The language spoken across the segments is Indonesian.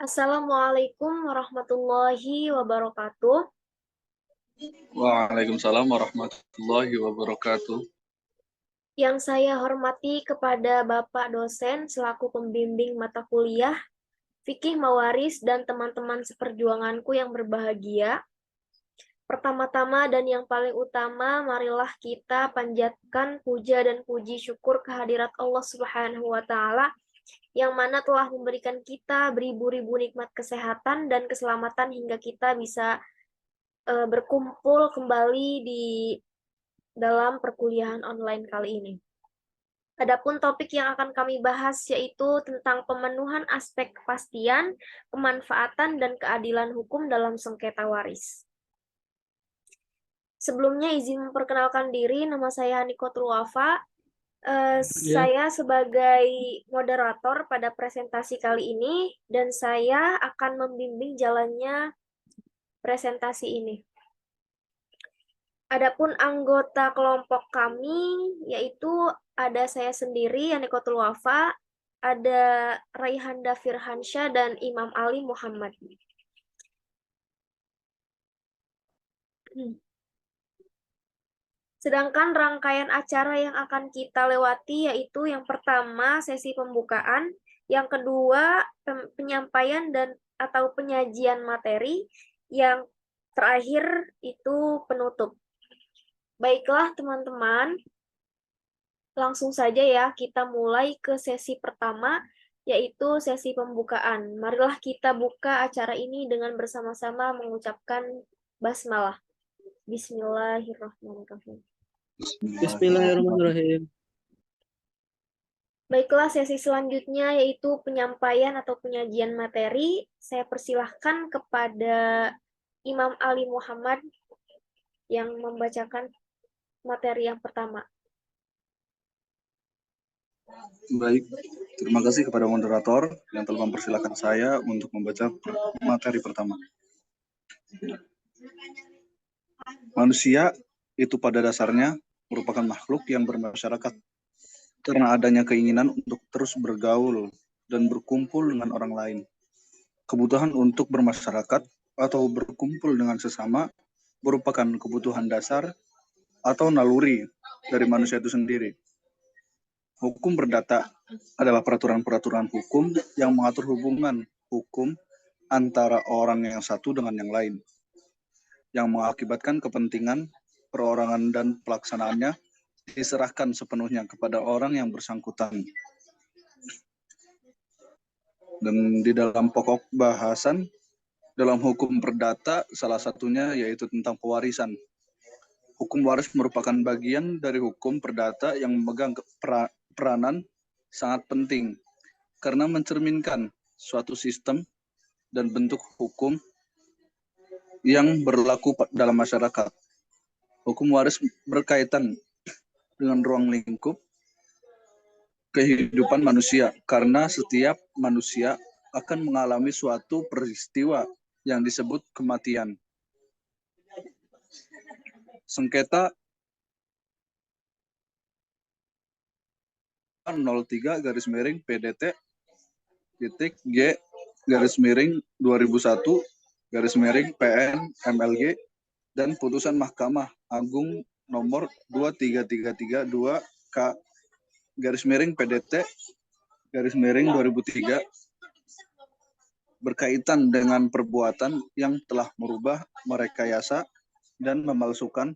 Assalamualaikum warahmatullahi wabarakatuh. Waalaikumsalam warahmatullahi wabarakatuh. Yang saya hormati kepada Bapak dosen selaku pembimbing mata kuliah, Fikih Mawaris, dan teman-teman seperjuanganku yang berbahagia. Pertama-tama dan yang paling utama, marilah kita panjatkan puja dan puji syukur kehadirat Allah Subhanahu wa Ta'ala yang mana telah memberikan kita beribu-ribu nikmat kesehatan dan keselamatan hingga kita bisa berkumpul kembali di dalam perkuliahan online kali ini. Adapun topik yang akan kami bahas yaitu tentang pemenuhan aspek kepastian, kemanfaatan, dan keadilan hukum dalam sengketa waris. Sebelumnya izin memperkenalkan diri, nama saya Nikotul Wafa. Saya sebagai moderator pada presentasi kali ini dan saya akan membimbing jalannya presentasi ini. Adapun anggota kelompok kami yaitu ada saya sendiri Yanikotul Wafa, ada Raihanda Firhansyah dan Imam Ali Muhammad. Sedangkan rangkaian acara yang akan kita lewati yaitu yang pertama sesi pembukaan, yang kedua penyampaian dan atau penyajian materi, yang terakhir itu penutup. Baiklah teman-teman, langsung saja ya kita mulai ke sesi pertama, yaitu sesi pembukaan. Marilah kita buka acara ini dengan bersama-sama mengucapkan basmalah. Bismillahirrahmanirrahim. Bismillahirrahmanirrahim. Baiklah, sesi selanjutnya yaitu penyampaian atau penyajian materi. Saya persilahkan kepada Imam Ali Muhammad yang membacakan materi yang pertama. Baik, terima kasih kepada moderator yang telah mempersilahkan saya untuk membaca materi pertama. Manusia itu pada dasarnya merupakan makhluk yang bermasyarakat karena adanya keinginan untuk terus bergaul dan berkumpul dengan orang lain. Kebutuhan untuk bermasyarakat atau berkumpul dengan sesama merupakan kebutuhan dasar atau naluri dari manusia itu sendiri. Hukum perdata adalah peraturan-peraturan hukum yang mengatur hubungan hukum antara orang yang satu dengan yang lain, yang mengakibatkan kepentingan perorangan dan pelaksanaannya diserahkan sepenuhnya kepada orang yang bersangkutan. Dan di dalam pokok bahasan, dalam hukum perdata, salah satunya yaitu tentang pewarisan. Hukum waris merupakan bagian dari hukum perdata yang memegang peranan sangat penting karena mencerminkan suatu sistem dan bentuk hukum yang berlaku dalam masyarakat. Hukum waris berkaitan dengan ruang lingkup kehidupan manusia karena setiap manusia akan mengalami suatu peristiwa yang disebut kematian. Sengketa 03 PDT G 2001 PN MLG dan putusan Mahkamah Agung nomor 23332 K PDT 2003 berkaitan dengan perbuatan yang telah merubah, merekayasa dan memalsukan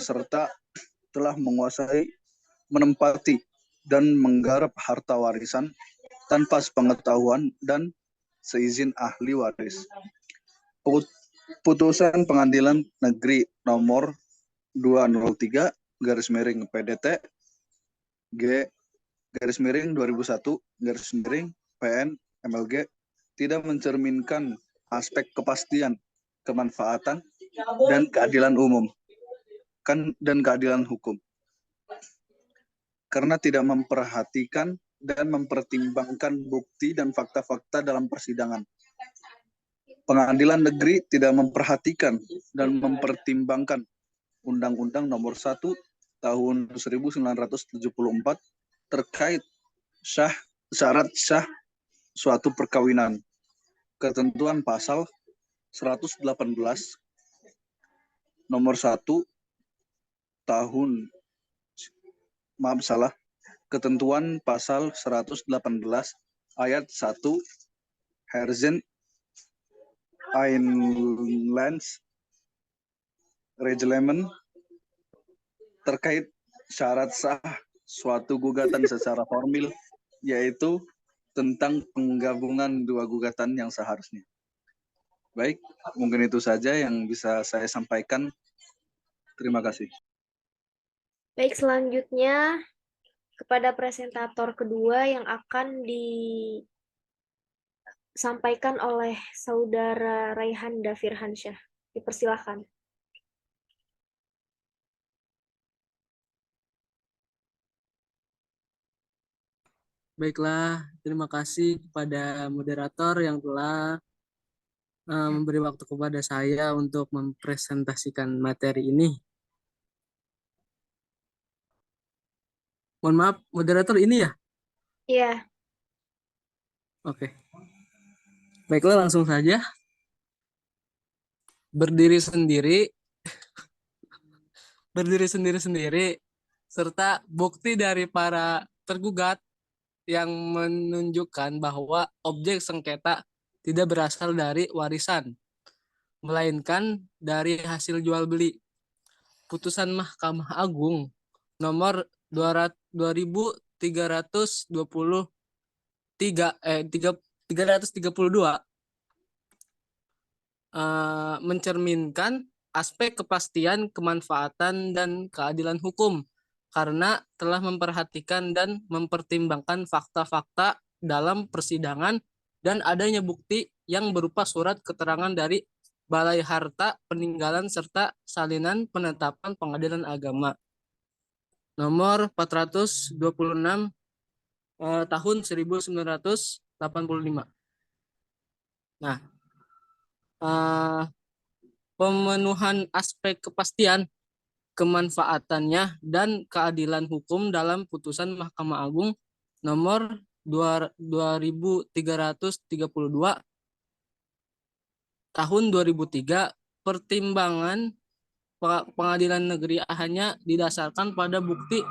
serta telah menguasai, menempati dan menggarap harta warisan tanpa sepengetahuan dan seizin ahli waris. Putusan Pengadilan Negeri nomor 203 PDT G 2001 PN MLG tidak mencerminkan aspek kepastian, kemanfaatan, dan keadilan umum dan keadilan hukum karena tidak memperhatikan dan mempertimbangkan bukti dan fakta-fakta dalam persidangan. Pengadilan negeri tidak memperhatikan dan mempertimbangkan Undang-Undang Nomor 1 Tahun 1974 terkait syarat sah suatu perkawinan. Ketentuan pasal 118 nomor 1 tahun ketentuan pasal 118 ayat 1 Herzen Einlands Reglement terkait syarat sah suatu gugatan secara formil, yaitu tentang penggabungan dua gugatan yang seharusnya. Baik, mungkin itu saja yang bisa saya sampaikan. Terima kasih. Baik, selanjutnya kepada presentator kedua yang akan disampaikan oleh Saudara Raihanda Firhansyah. Dipersilahkan. Baiklah, terima kasih kepada moderator yang telah memberi waktu kepada saya untuk mempresentasikan materi ini. Mohon maaf, moderator ini ya? Iya. Oke. Baiklah, langsung saja. Berdiri sendiri, serta bukti dari para tergugat yang menunjukkan bahwa objek sengketa tidak berasal dari warisan, melainkan dari hasil jual beli. Putusan Mahkamah Agung nomor 332 mencerminkan aspek kepastian, kemanfaatan, dan keadilan hukum karena telah memperhatikan dan mempertimbangkan fakta-fakta dalam persidangan dan adanya bukti yang berupa surat keterangan dari Balai Harta Peninggalan serta salinan penetapan Pengadilan Agama nomor 426 tahun 1985. Nah, pemenuhan aspek kepastian, kemanfaatannya, dan keadilan hukum dalam putusan Mahkamah Agung nomor 2332 tahun 2003, pertimbangan Pengadilan Negeri hanya didasarkan pada bukti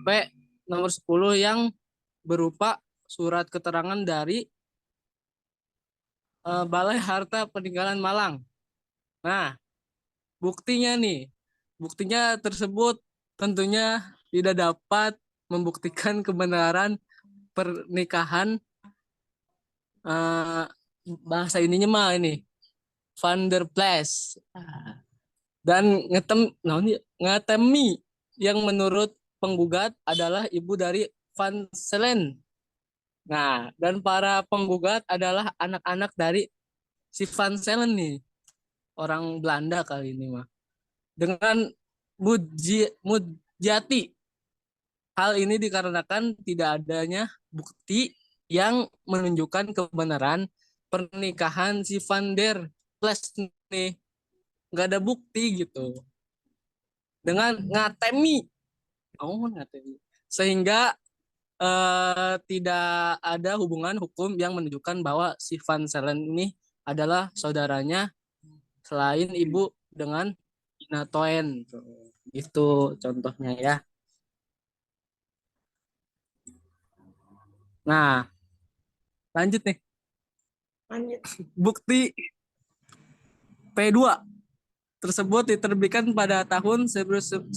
P nomor 10 yang berupa surat keterangan dari Balai Harta Peninggalan Malang. Nah, buktinya tersebut tentunya tidak dapat membuktikan kebenaran pernikahan bahasa ininya mah ini Van der Plas dan ngetemi yang menurut penggugat adalah ibu dari Van Selen. Nah, dan para penggugat adalah anak-anak dari si Van Selen nih, orang Belanda kali ini mah. Dengan Mujati. Hal ini dikarenakan tidak adanya bukti yang menunjukkan kebenaran pernikahan si Van der Plas nih. Nggak ada bukti gitu. Dengan ngatemi. Sehingga tidak ada hubungan hukum yang menunjukkan bahwa si Van Selen ini adalah saudaranya selain ibu dengan Ina Toen. Itu contohnya ya. Nah, lanjut nih. Lanjut. Bukti P2 tersebut diterbitkan pada tahun 1985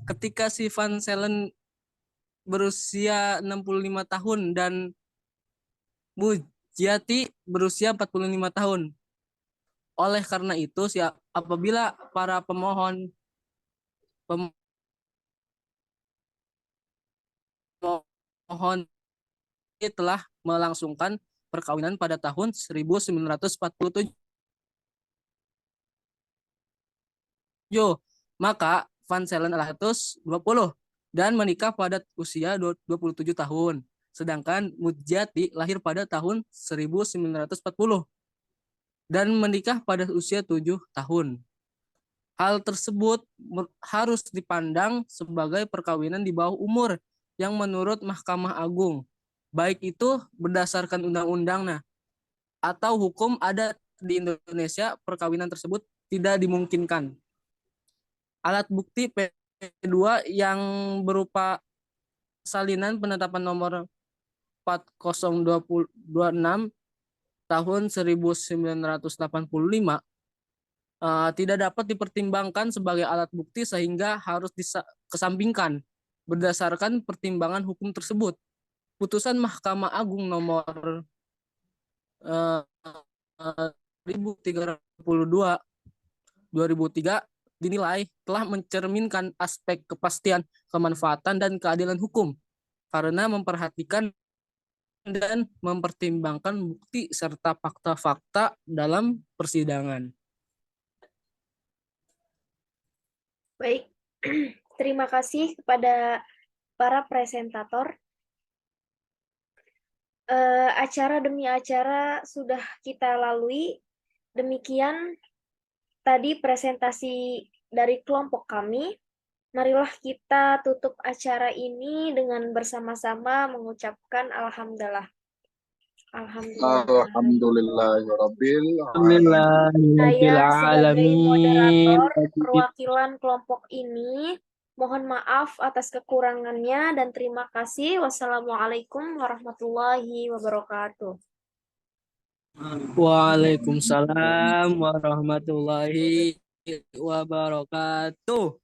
ketika si Van Selen berusia 65 tahun dan Mujati berusia 45 tahun. Oleh karena itu, apabila para pemohon telah melangsungkan perkawinan pada tahun 1947, maka Van Selen 120 dan menikah pada usia 27 tahun. Sedangkan Mujati lahir pada tahun 1940 dan menikah pada usia 7 tahun. Hal tersebut harus dipandang sebagai perkawinan di bawah umur yang menurut Mahkamah Agung, baik itu berdasarkan undang-undang atau hukum adat di Indonesia, perkawinan tersebut tidak dimungkinkan. Alat bukti P2 yang berupa salinan penetapan nomor 4026 tahun 1985 tidak dapat dipertimbangkan sebagai alat bukti sehingga harus dikesampingkan berdasarkan pertimbangan hukum tersebut. Putusan Mahkamah Agung nomor 1032 2003 dinilai telah mencerminkan aspek kepastian, kemanfaatan, dan keadilan hukum karena memperhatikan dan mempertimbangkan bukti serta fakta-fakta dalam persidangan. Baik, terima kasih kepada para presentator. Acara demi acara sudah kita lalui. Demikian tadi presentasi dari kelompok kami. Marilah kita tutup acara ini dengan bersama-sama mengucapkan alhamdulillah. Alhamdulillah. Alhamdulillahirabbil Saya sebagai Alhamdulillahirobbilalamin. moderator perwakilan kelompok ini mohon maaf atas kekurangannya dan terima kasih. Wassalamualaikum warahmatullahi wabarakatuh. Waalaikumsalam warahmatullahi wabarakatuh.